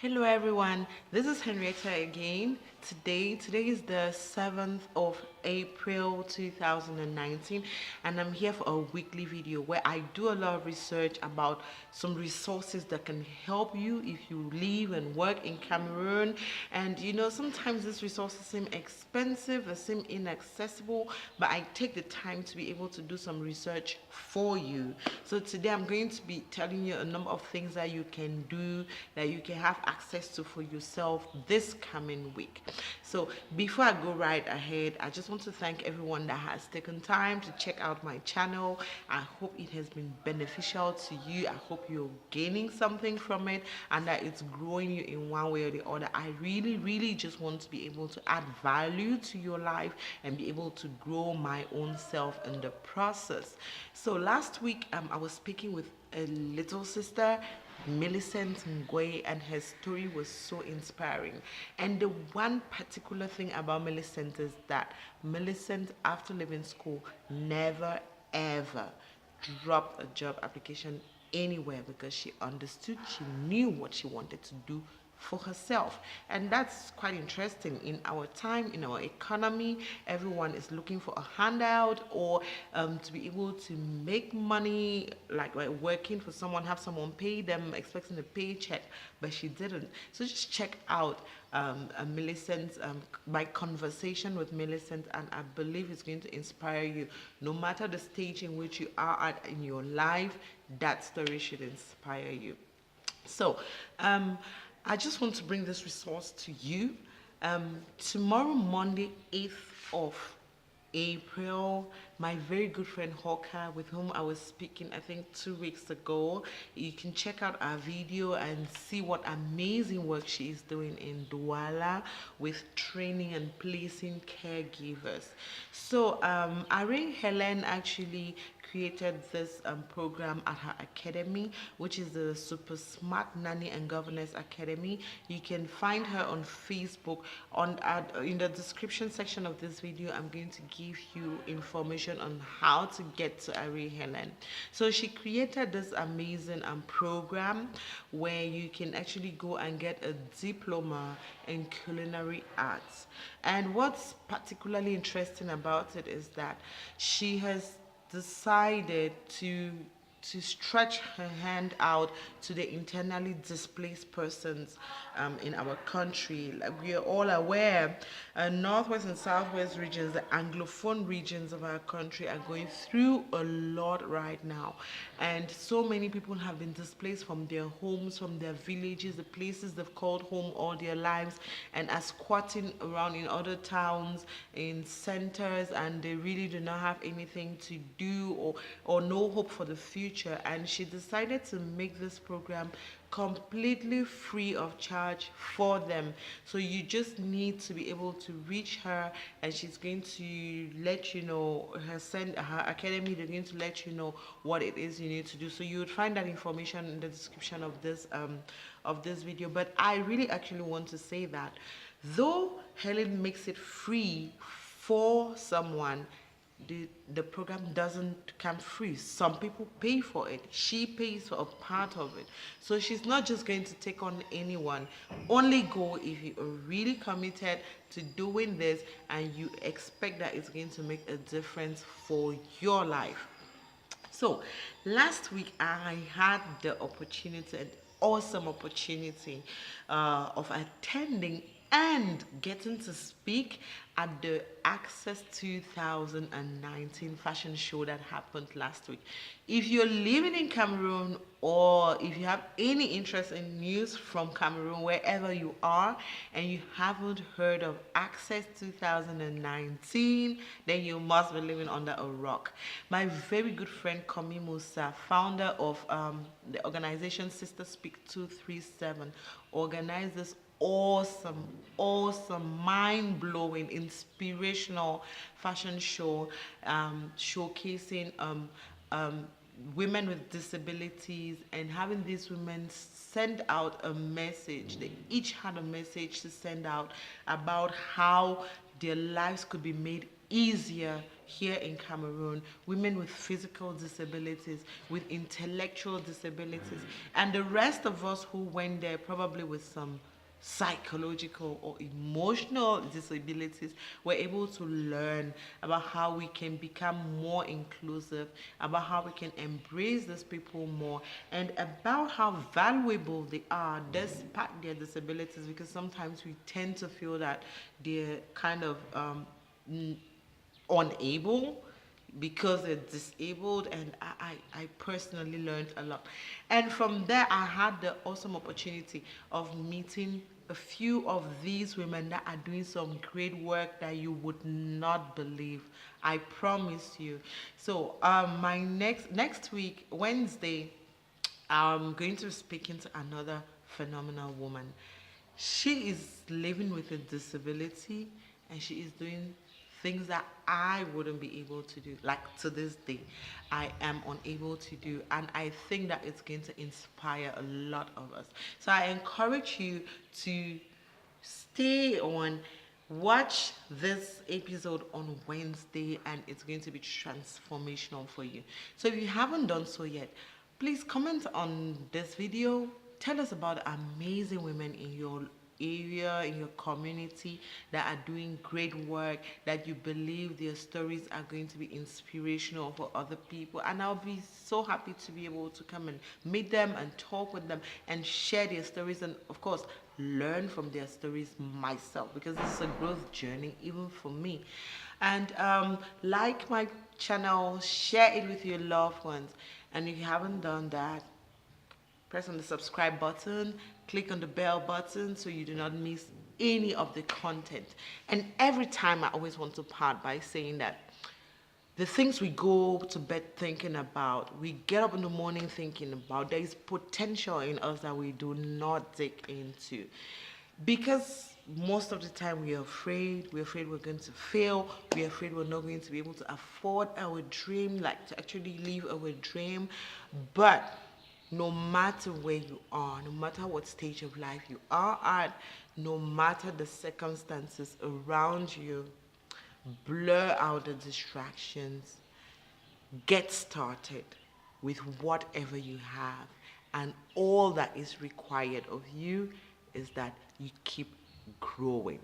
Hello everyone, this is Henrietta again. Today is the 7th of April 2019, and I'm here for a weekly video where I do a lot of research about some resources that can help you if you live and work in Cameroon. And sometimes these resources seem expensive, they seem inaccessible, but I take the time to be able to do some research for you. So today I'm going to be telling you a number of things that you can do, that you can have access to for yourself this coming week. So before I go right ahead, I just want to thank everyone that has taken time to check out my channel. I hope it has been beneficial to you. I hope you're gaining something from it and that it's growing you in one way or the other. I really just want to be able to add value to your life and be able to grow my own self in the process. So last week I was speaking with a little sister, Millicent Ngwe, and her story was so inspiring. And the one particular thing about Millicent is that Millicent, after leaving school, never ever dropped a job application anywhere because she understood, she knew what she wanted to do for herself. And that's quite interesting. In our time, in our economy, everyone is looking for a handout or to be able to make money, like working for someone, have someone pay them, expecting a paycheck, but she didn't. So just check out Millicent's my conversation with Millicent, and I believe it's going to inspire you. No matter the stage in which you are at in your life, that story should inspire you. So I just want to bring this resource to you. Tomorrow, Monday, 8th of April, my very good friend Hawker, with whom I was speaking, I think 2 weeks ago, you can check out our video and see what amazing work she is doing in Douala with training and placing caregivers. So, Irene Helen actually created this program at her academy, which is the Super Smart Nanny and Governess Academy. You can find her on Facebook. In the description section of this video, I'm going to give you information on how to get to Irene Helen. So she created this amazing program where you can actually go and get a diploma in Culinary Arts. And what's particularly interesting about it is that she has decided to stretch her hand out to the internally displaced persons in our country. Like we are all aware, northwest and southwest regions, the anglophone regions of our country, are going through a lot right now, and so many people have been displaced from their homes, from their villages, the places they've called home all their lives, and are squatting around in other towns, in centers, and they really do not have anything to do or no hope for the future. And she decided to make this program completely free of charge for them. So you just need to be able to reach her, and she's going to let you know, her academy, they're going to let you know what it is you need to do. So you would find that information in the description of this video. But I really actually want to say that though Helen makes it free for someone, the program doesn't come free. Some people pay for it. She pays for a part of it. So she's not just going to take on anyone. Only go if you are really committed to doing this and you expect that it's going to make a difference for your life. So last week I had the opportunity, an awesome opportunity of attending and getting to speak at the Access 2019 fashion show that happened last week. If you're living in Cameroon, or if you have any interest in news from Cameroon, wherever you are, and you haven't heard of Access 2019, then you must be living under a rock. My very good friend Komi Musa, founder of the organization Sister Speak 237, organized this awesome, mind-blowing, inspirational fashion show, showcasing women with disabilities, and having these women send out a message. They each had a message to send out about how their lives could be made easier here in Cameroon. Women with physical disabilities, with intellectual disabilities, and the rest of us who went there probably with some psychological or emotional disabilities were able to learn about how we can become more inclusive, about how we can embrace these people more, and about how valuable they are despite their disabilities, because sometimes we tend to feel that they're kind of unable because they're disabled. And I personally learned a lot, and from there I had the awesome opportunity of meeting a few of these women that are doing some great work that you would not believe. I promise you. So my next week, Wednesday, I'm going to be speaking to another phenomenal woman. She is living with a disability, and she is doing things that I wouldn't be able to do. Like to this day, I am unable to do. And I think that it's going to inspire a lot of us. So I encourage you to stay on, watch this episode on Wednesday, and it's going to be transformational for you. So if you haven't done so yet, please comment on this video. Tell us about amazing women in your area, in your community, that are doing great work, that you believe their stories are going to be inspirational for other people. And I'll be so happy to be able to come and meet them and talk with them and share their stories, and of course learn from their stories myself, because this is a growth journey even for me. And like my channel, share it with your loved ones, and if you haven't done that, press on the subscribe button, click on the bell button so you do not miss any of the content. And every time I always want to part by saying that the things we go to bed thinking about, we get up in the morning thinking about, there is potential in us that we do not dig into. Because most of the time we're afraid we're going to fail, we're afraid we're not going to be able to afford our dream, like to actually live our dream. But no matter where you are, no matter what stage of life you are at, no matter the circumstances around you, blur out the distractions, get started with whatever you have, and all that is required of you is that you keep growing.